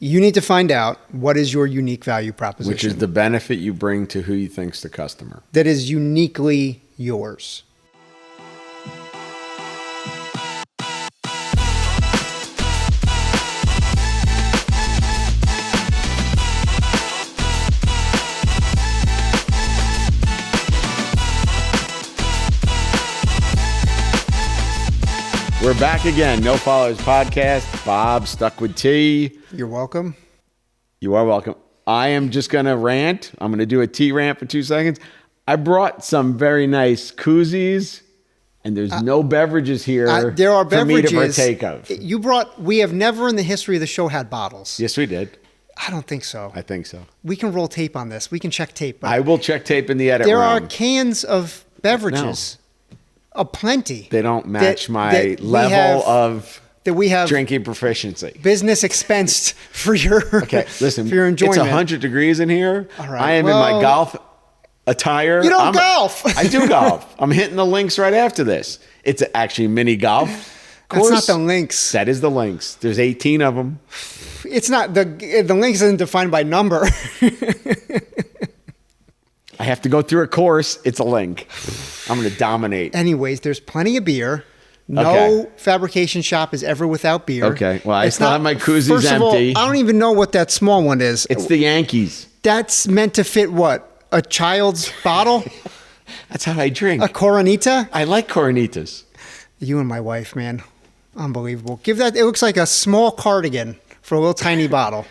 You need to find out what is your unique value proposition. Which is the benefit you bring to who you think's the customer. That is uniquely yours. We're back again. No Followers Podcast. Bob stuck with T. You're welcome. You are welcome. I am just going to rant. I'm going to do a T rant for 2 seconds. I brought some very nice koozies, and there's no beverages here there are beverages for me to partake of. We have never in the history of the show had bottles. Yes, we did. I don't think so. I think so. We can roll tape on this. We can check tape. I will check tape in the edit room. There are cans of beverages. Aplenty. They don't match my level of that we have drinking proficiency. Business expensed for your listen. For your enjoyment. It's 100 degrees in here. All right. I am in my golf attire. You don't golf. I do golf. I'm hitting the links right after this. It's actually mini golf course. That's not the links. That is the links. There's 18 of them. It's not the links isn't defined by number. I have to go through a course. It's a link. I'm going to dominate. Anyways, there's plenty of beer. No fabrication shop is ever without beer. Okay. Well, I still have my koozies first of all, empty. I don't even know what that small one is. It's the Yankees. That's meant to fit what? A child's bottle? That's how I drink. A Coronita? I like Coronitas. You and my wife, man. Unbelievable. Give that. It looks like a small cardigan for a little tiny bottle.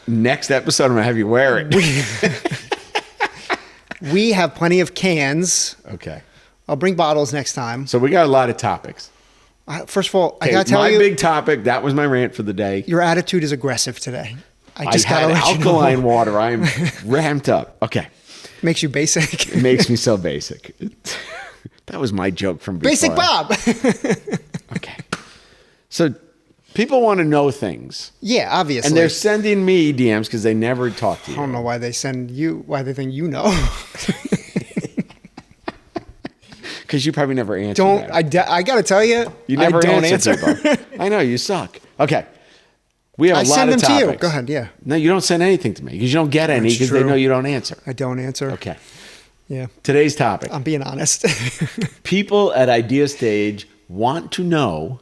Next episode, I'm going to have you wear it. We have plenty of cans. Okay. I'll bring bottles next time. So we got a lot of topics. First of all, I got to tell you. My big topic, that was my rant for the day. Your attitude is aggressive today. I had alkaline water. I'm ramped up. Okay. Makes you basic. It makes me so basic. That was my joke from before. Basic Bob. Okay. So people want to know things. Yeah, obviously. And they're sending me DMs because they never talk to you. I don't know why they send you, why they think you know. Because you probably never answer that. I got to tell you, you never I don't answer. People. I know, you suck. Okay. We have a lot of topics. I send them to you. Go ahead, yeah. No, you don't send anything to me because you don't get any because they know you don't answer. I don't answer. Okay. Yeah. Today's topic. I'm being honest. People at idea stage want to know,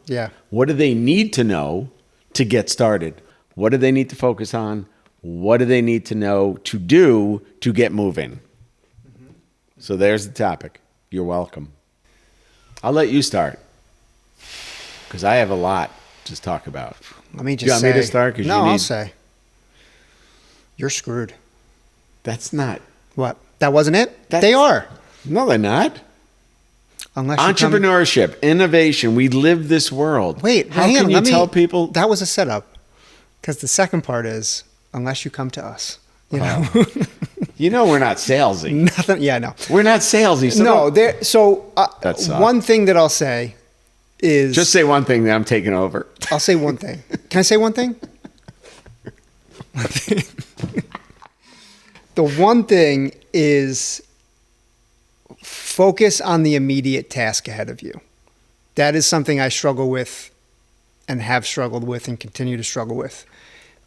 what do they need to know to get started? What do they need to focus on? What do they need to know to do to get moving? Mm-hmm. So there's the topic. You're welcome. I'll let you start because I have a lot to talk about. Let me just you want me to start? No, I'll say. You're screwed. That's not. What? That wasn't it? They are. No, they're not. Unless entrepreneurship, innovation. We live this world. Wait, how can you tell people? That was a setup. Because the second part is, unless you come to us. You know? You know we're not salesy. Nothing. Yeah, no. We're not salesy. So one thing that I'll say is... Just say one thing that I'm taking over. I'll say one thing. Can I say one thing? The one thing is focus on the immediate task ahead of you. That is something I struggle with and have struggled with and continue to struggle with.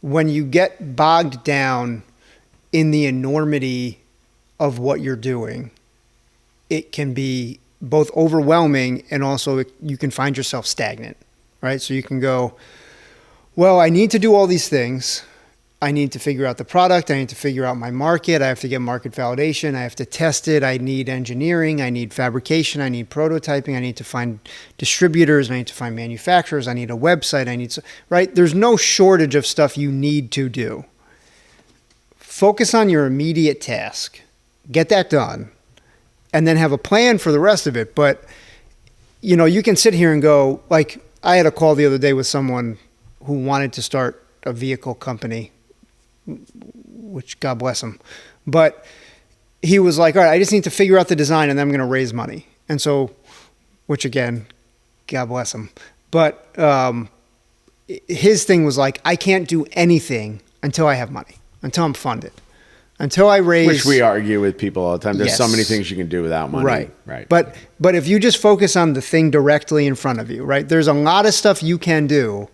When you get bogged down in the enormity of what you're doing, it can be both overwhelming and also you can find yourself stagnant, right? So you can go, well, I need to do all these things. I need to figure out the product. I need to figure out my market. I have to get market validation. I have to test it. I need engineering. I need fabrication. I need prototyping. I need to find distributors. I need to find manufacturers. I need a website. Right? There's no shortage of stuff you need to do. Focus on your immediate task. Get that done. And then have a plan for the rest of it. But, you know, you can sit here and go, like, I had a call the other day with someone who wanted to start a vehicle company, which God bless him. But he was like, all right, I just need to figure out the design and then I'm going to raise money. And so, which again, God bless him. But his thing was like, I can't do anything until I have money, until I'm funded, until I raise. Which we argue with people all the time. There's so many things you can do without money. Right. But if you just focus on the thing directly in front of you, right? There's a lot of stuff you can do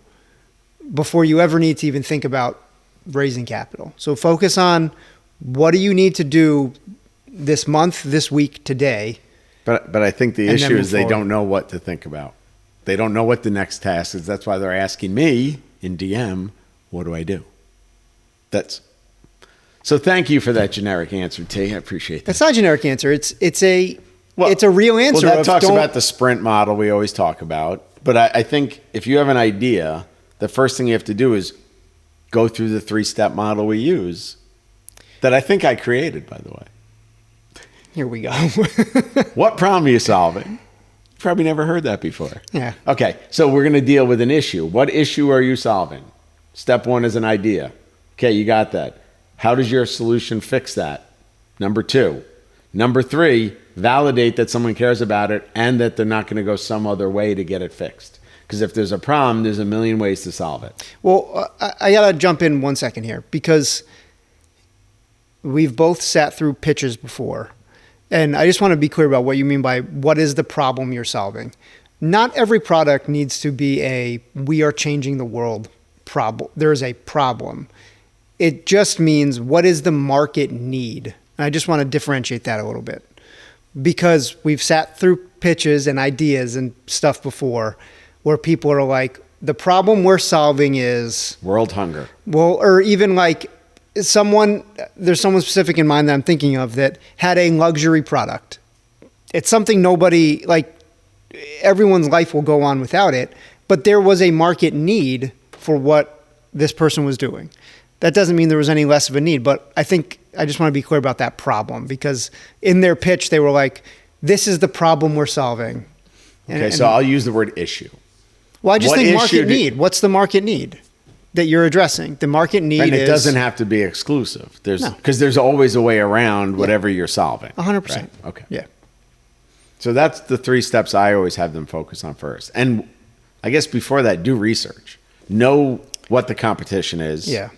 before you ever need to even think about raising capital. So focus on what do you need to do this month, this week, today. But I think the issue is they don't know what to think about. They don't know what the next task is. That's why they're asking me in DM, what do I do? So thank you for that generic answer, T. I appreciate that. That's not a generic answer. It's a real answer. Well, that talks about the sprint model we always talk about. But I think if you have an idea, the first thing you have to do is go through the 3-step model we use that I think I created, by the way. Here we go. What problem are you solving? You probably never heard that before. Yeah. Okay, so we're going to deal with an issue. What issue are you solving? Step 1 is an idea. Okay, you got that. How does your solution fix that? Number 2. Number 3, validate that someone cares about it and that they're not going to go some other way to get it fixed. Because if there's a problem, there's a million ways to solve it. Well, I got to jump in 1 second here because we've both sat through pitches before. And I just want to be clear about what you mean by what is the problem you're solving. Not every product needs to be we are changing the world problem. There's a problem. It just means what is the market need? And I just want to differentiate that a little bit because we've sat through pitches and ideas and stuff before where people are like, the problem we're solving is world hunger. Well, or even like there's someone specific in mind that I'm thinking of that had a luxury product. It's something everyone's life will go on without it, but there was a market need for what this person was doing. That doesn't mean there was any less of a need, but I think I just want to be clear about that problem because in their pitch, they were like, this is the problem we're solving. So I'll use the word issue. Well, I just think market need. What's the market need that you're addressing? The market need and it doesn't have to be exclusive. Because there's always a way around whatever you're solving. 100%. Right? Okay. Yeah. So that's the 3 steps I always have them focus on first. And I guess before that, do research. Know what the competition is. Yeah.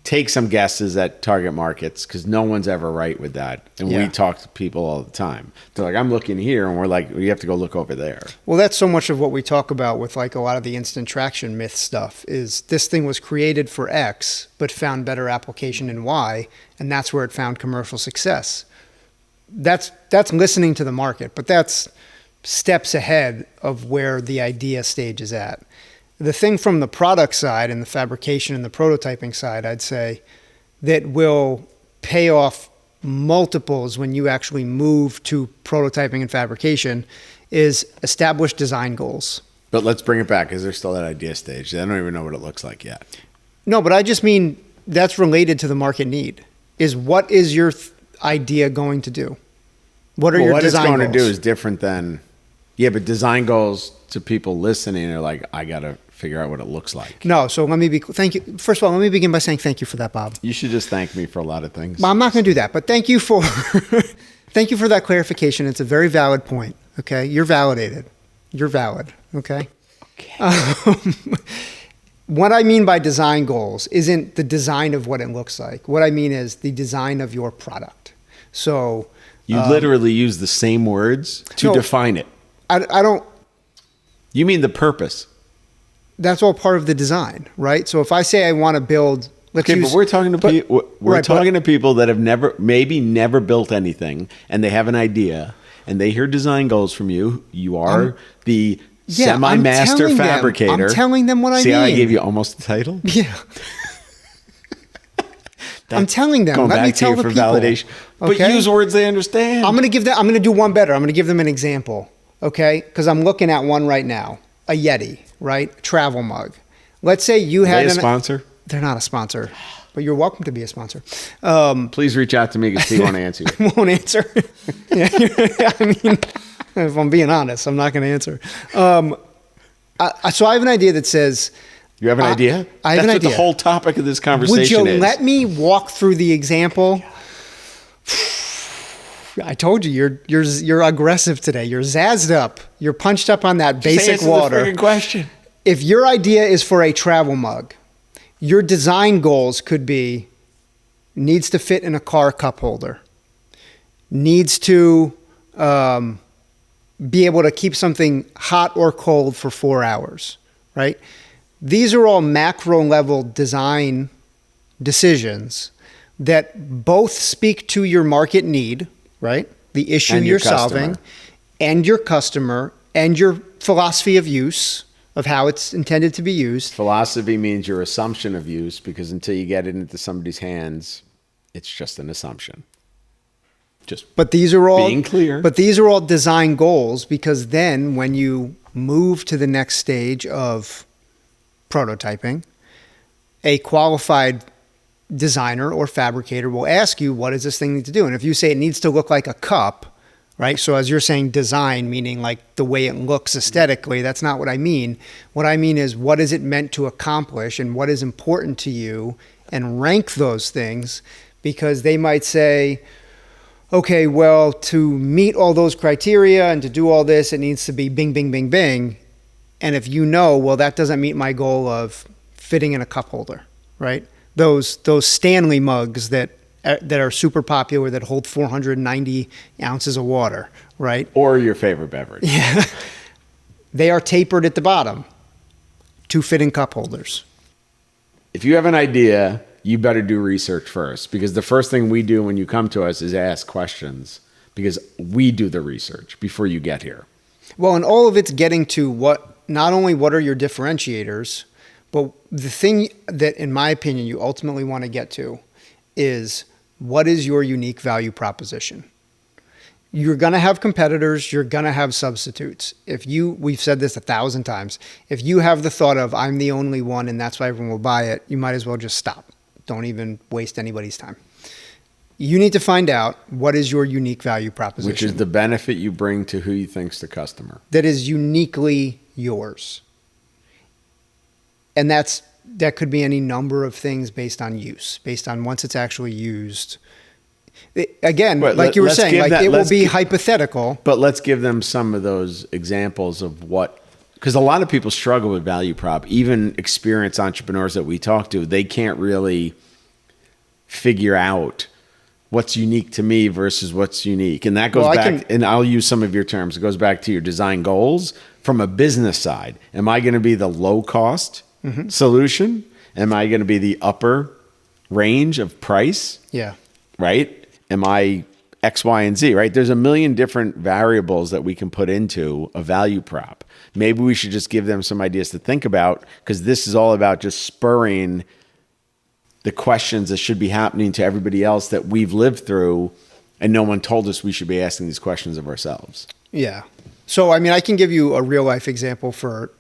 Take some guesses at target markets because no one's ever right with that. And we talk to people all the time. They're like, I'm looking here. And we're like, you have to go look over there. Well, that's so much of what we talk about with like a lot of the instant traction myth stuff is this thing was created for X, but found better application in Y. And that's where it found commercial success. That's listening to the market, but that's steps ahead of where the idea stage is at. The thing from the product side and the fabrication and the prototyping side, I'd say, that will pay off multiples when you actually move to prototyping and fabrication is establish design goals. But let's bring it back because they're still at idea stage. They don't even know what it looks like yet. No, but I just mean that's related to the market need. Is what is your idea going to do? What are your design goals? What it's going to do is different than, but design goals to people listening are like, I got to figure out what it looks like. No, so thank you. First of all, let me begin by saying thank you for that, Bob. You should just thank me for a lot of things. Well, I'm not going to do that, but thank you for thank you for that clarification. It's a very valid point. Okay, you're validated. You're valid. Okay. What I mean by design goals isn't the design of what it looks like. What I mean is the design of your product. So you literally use the same words to define it. I don't. You mean the purpose? That's all part of the design, right? So if I say I want to build, but we're talking to people that have never built anything, and they have an idea, and they hear design goals from you. You are the semi-master fabricator. I'm telling them what I mean. See how I gave you almost the title? Yeah. I'm telling them. Going Let me back tell to you the for people. validation. Okay? But use words they understand. I'm going to do one better. I'm going to give them an example. Okay? Because I'm looking at one right now. A Yeti, right? Travel mug. Let's say you had a sponsor? They're not a sponsor, but you're welcome to be a sponsor. Please reach out to me because he won't answer you. I won't answer. I mean, if I'm being honest, I'm not going to answer. So I have an idea that says... You have an idea? I have an idea. That's what the whole topic of this conversation is. Would you let me walk through the example? I told you, you're aggressive today. You're zazzed up. You're punched up on that basic water. The question. If your idea is for a travel mug, your design goals could be needs to fit in a car cup holder, needs to be able to keep something hot or cold for 4 hours, right? These are all macro level design decisions that both speak to your market need, right? The issue And your you're solving, and your customer, and your philosophy of use of how it's intended to be used. Philosophy means your assumption of use, because until you get it into somebody's hands, it's just an assumption. But these are all being clear. But these are all design goals, because then when you move to the next stage of prototyping, a qualified designer or fabricator will ask you, what does this thing need to do? And if you say it needs to look like a cup, right? So as you're saying design, meaning like the way it looks aesthetically, that's not what I mean. What I mean is, what is it meant to accomplish and what is important to you, and rank those things, because they might say, okay, well, to meet all those criteria and to do all this, it needs to be bing, bing, bing, bing. And if you know, well, that doesn't meet my goal of fitting in a cup holder, right? Those Stanley mugs that are super popular, that hold 490 ounces of water, right? Or your favorite beverage. Yeah. They are tapered at the bottom to fit in cup holders. If you have an idea, you better do research first, because the first thing we do when you come to us is ask questions, because we do the research before you get here. Well, and all of it's getting to not only what are your differentiators, but the thing that, in my opinion, you ultimately want to get to is, what is your unique value proposition? You're going to have competitors. You're going to have substitutes. We've said this 1,000 times. If you have the thought of, I'm the only one and that's why everyone will buy it, you might as well just stop. Don't even waste anybody's time. You need to find out, what is your unique value proposition? Which is the benefit you bring to who you think's the customer. That is uniquely yours. And that could be any number of things based on use, based on once it's actually used. Again, like you were saying, like it will be hypothetical. But let's give them some of those examples of what, because a lot of people struggle with value prop. Even experienced entrepreneurs that we talk to, they can't really figure out what's unique to me versus what's unique. And that goes and I'll use some of your terms. It goes back to your design goals from a business side. Am I going to be the low cost solution? Am I going to be the upper range of price? Yeah. Right? Am I X, Y, and Z, right? There's a million different variables that we can put into a value prop. Maybe we should just give them some ideas to think about, because this is all about just spurring the questions that should be happening to everybody else that we've lived through, and no one told us we should be asking these questions of ourselves. Yeah. So, I mean, I can give you a real life example for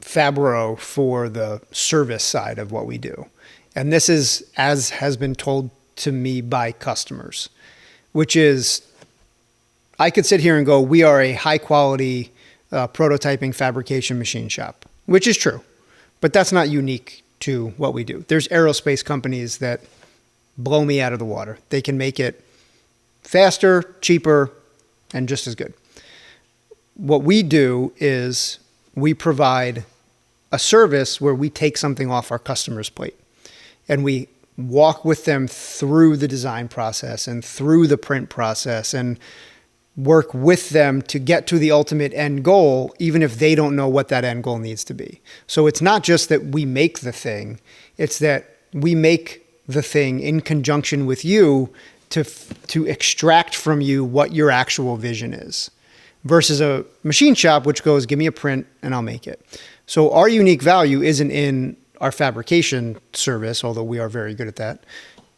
FABBRO for the service side of what we do. And this is, as has been told to me by customers, which is, I could sit here and go, we are a high quality prototyping fabrication machine shop, which is true, but that's not unique to what we do. There's aerospace companies that blow me out of the water. They can make it faster, cheaper, and just as good. What we do is we provide a service where we take something off our customer's plate, and we walk with them through the design process and through the print process, and work with them to get to the ultimate end goal, even if they don't know what that end goal needs to be. So it's not just that we make the thing, it's that we make the thing in conjunction with you to extract from you what your actual vision is, versus a machine shop which goes, give me a print and I'll make it. So our unique value isn't in our fabrication service, although we are very good at that.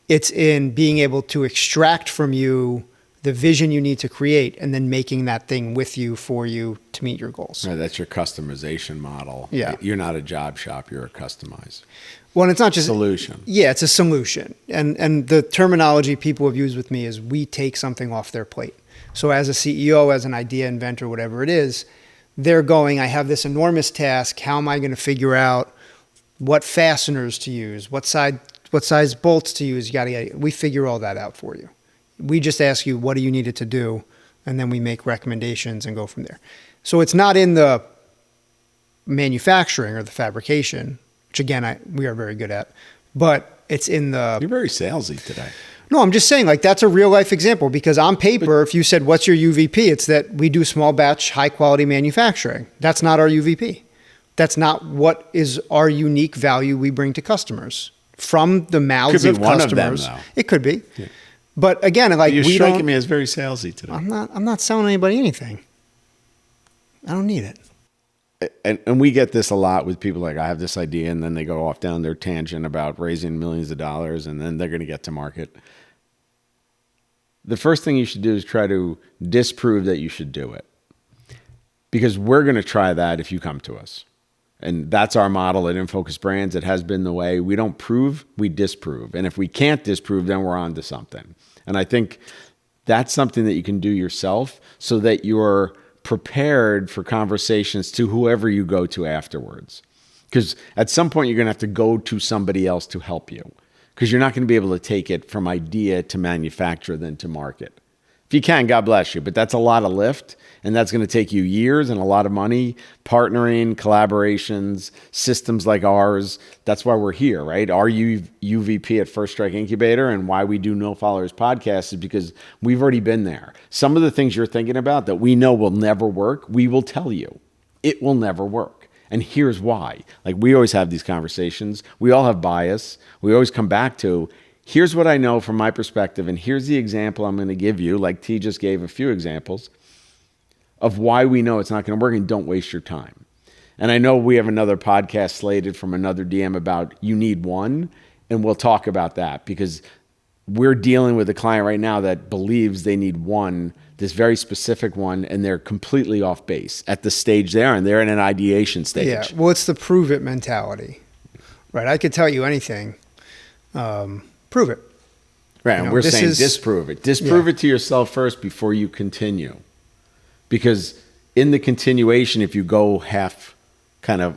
It's in being able to extract from you the vision you need to create, and then making that thing with you, for you, to meet your goals. Right, that's your customization model. Yeah. You're not a job shop, you're a customizer. Well, and it's not just solution. Yeah, it's a solution. And the terminology people have used with me is, we take something off their plate. So as a CEO, as an idea inventor, whatever it is, they're going, I have this enormous task. How am I going to figure out what fasteners to use, what size bolts to use? We figure all that out for you. We just ask you, what do you need it to do? And then we make recommendations and go from there. So it's not in the manufacturing or the fabrication, which again, we are very good at, but it's in the... You're very salesy today. No, I'm just saying, like, that's a real life example, because on paper, if you said, what's your UVP? It's that we do small batch, high quality manufacturing. That's not our UVP. That's not what is our unique value we bring to customers from the mouths Could be of one customers. of them, though. It could be. Yeah. But again, like You're we striking don't. me as very salesy today. I'm not selling anybody anything. I don't need it. And we get this a lot with people like, I have this idea, and then they go off down their tangent about raising millions of dollars, and then they're going to get to market. The first thing you should do is try to disprove that you should do it. Because we're going to try that if you come to us. And that's our model at InFocus Brands. It has been the way. We don't prove, we disprove. And if we can't disprove, then we're on to something. And I think that's something that you can do yourself so that you're prepared for conversations to whoever you go to afterwards. Because at some point, you're going to have to go to somebody else to help you. Because you're not going to be able to take it from idea to manufacture then to market. If you can, God bless you. But that's a lot of lift. And that's going to take you years and a lot of money, partnering, collaborations, systems like ours. That's why we're here, right? Our UVP at First Strike Incubator and why we do No Followers podcast is because we've already been there. Some of the things you're thinking about that we know will never work, we will tell you. It will never work. And here's why. Like we always have these conversations. We all have bias. We always come back to, here's what I know from my perspective, and here's the example I'm going to give you, like T just gave a few examples, of why we know it's not going to work, and don't waste your time. And I know we have another podcast slated from another DM about you need one, and we'll talk about that because we're dealing with a client right now that believes they need one, this very specific one, and they're completely off base at the stage they are, and they're in an ideation stage. Yeah, well, it's the prove it mentality, right? I could tell you anything. Prove it. Right, and we're saying disprove it. Disprove it to yourself first before you continue. Because in the continuation, if you go half kind of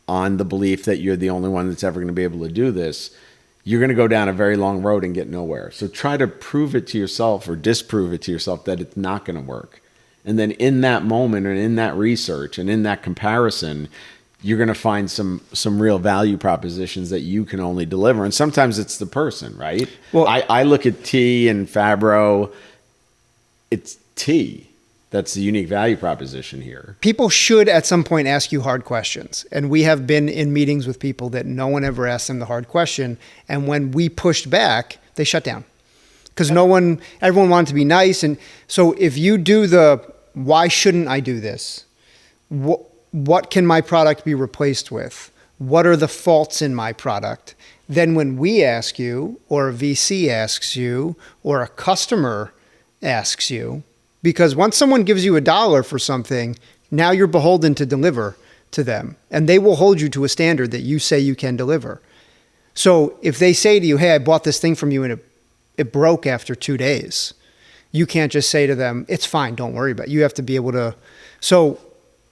on the belief that you're the only one that's ever going to be able to do this, you're going to go down a very long road and get nowhere. So try to prove it to yourself or disprove it to yourself that it's not going to work. And then in that moment and in that research and in that comparison, you're going to find some real value propositions that you can only deliver. And sometimes it's the person, right? Well, I look at T and FABBRO. It's T. That's the unique value proposition here. People should at some point ask you hard questions. And we have been in meetings with people that no one ever asked them the hard question. And when we pushed back, they shut down. Because everyone wanted to be nice. And so if you do why shouldn't I do this? What can my product be replaced with? What are the faults in my product? Then when we ask you, or a VC asks you, or a customer asks you, because once someone gives you $1 for something, now you're beholden to deliver to them. And they will hold you to a standard that you say you can deliver. So if they say to you, hey, I bought this thing from you and it broke after 2 days, you can't just say to them, it's fine, don't worry about it. You have to be able to. So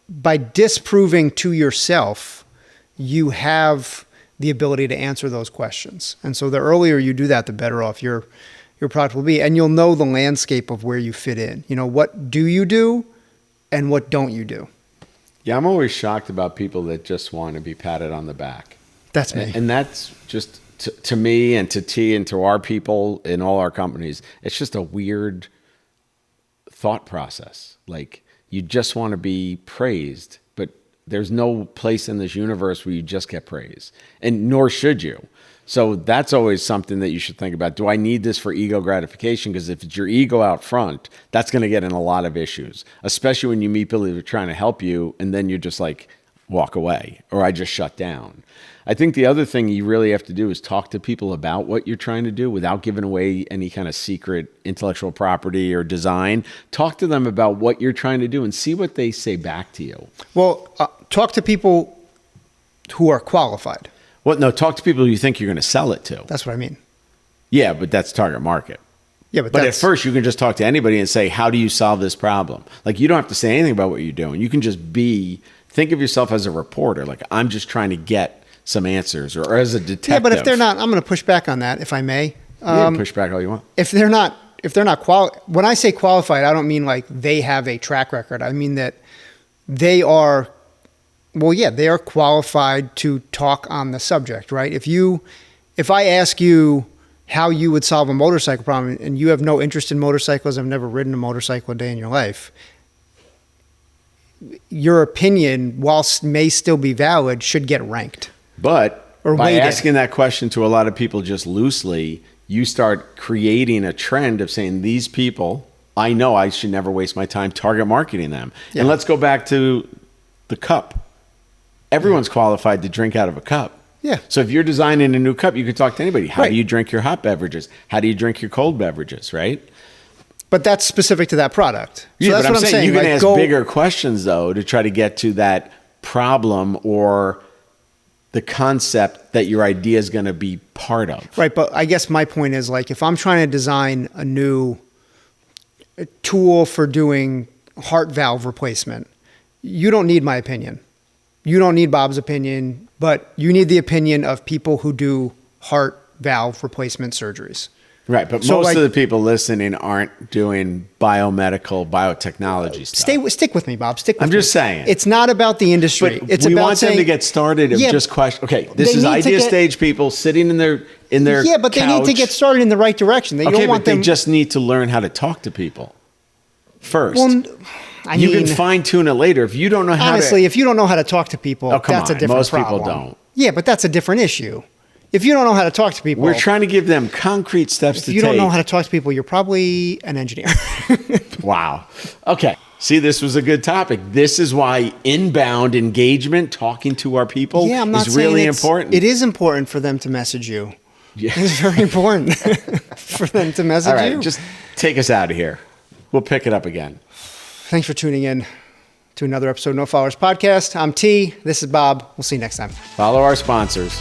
by disproving to yourself, you have the ability to answer those questions. And so the earlier you do that, the better off your product will be. And you'll know the landscape of where you fit in. You know, what do you do and what don't you do? Yeah, I'm always shocked about people that just want to be patted on the back. That's me. And that's just, to me and to T and to our people in all our companies, it's just a weird thought process. Like, you just want to be praised, but there's no place in this universe where you just get praise, and nor should you. So that's always something that you should think about. Do I need this for ego gratification? Because if it's your ego out front, that's going to get in a lot of issues, especially when you meet people who are trying to help you, and then you're just like, walk away, or I just shut down. I think the other thing you really have to do is talk to people about what you're trying to do without giving away any kind of secret intellectual property or design. Talk to them about what you're trying to do and see what they say back to you. Well, talk to people who are qualified. Well, no, talk to people you think you're going to sell it to. That's what I mean. Yeah, but that's target market. Yeah, but at first you can just talk to anybody and say, how do you solve this problem? Like, you don't have to say anything about what you're doing. You can just think of yourself as a reporter. Like, I'm just trying to get some answers, or as a detective. Yeah, but if they're not, I'm going to push back on that, if I may. You can push back all you want. If they're not when I say qualified, I don't mean like they have a track record. I mean that they are qualified to talk on the subject, right? If I ask you how you would solve a motorcycle problem and you have no interest in motorcycles, have never ridden a motorcycle a day in your life, your opinion, whilst may still be valid, should get ranked. But or by weighted. asking that question to a lot of people just loosely, you start creating a trend of saying, these people, I know I should never waste my time target marketing them. Yeah. And let's go back to the cup. Everyone's qualified to drink out of a cup. Yeah. So if you're designing a new cup, you could talk to anybody. How Right. do you drink your hot beverages? How do you drink your cold beverages, right? But that's specific to that product. So Yeah, that's but what I'm saying you can like, ask bigger questions, though, to try to get to that problem or the concept that your idea is going to be part of. Right, but I guess my point is, like, if I'm trying to design a new tool for doing heart valve replacement, you don't need my opinion. You don't need Bob's opinion, but you need the opinion of people who do heart valve replacement surgeries. Right, but So, most like, of the people listening aren't doing biomedical, biotechnology stuff. Stick with me, Bob. Stick with I'm me. just saying. It's not about the industry. But It's we about want saying, them to get started of Yeah, just question. Okay, this they is need to idea get- stage people sitting in their Yeah, but they need to couch. get started in the right direction. They Okay, don't want but them. they just need to learn how to talk to people first. Well, I you mean, can fine tune it later if you don't know how honestly, to. if you don't know how to talk to people, Oh, come that's a on. different Most people problem. don't. Yeah, but that's a different issue. If you don't know how to talk to people, We're trying to give them concrete steps to if you take. don't know how to talk to people, you're probably an engineer. Wow. Okay. See, this was a good topic. This is why inbound engagement, talking to our people, Yeah, I'm not is saying really it's- important. It is important for them to message you. Yeah. It's very important for them to message All right, you. just take us out of here. We'll pick it up again. Thanks for tuning in to another episode of No Followers Podcast. I'm T. This is Bob. We'll see you next time. Follow our sponsors.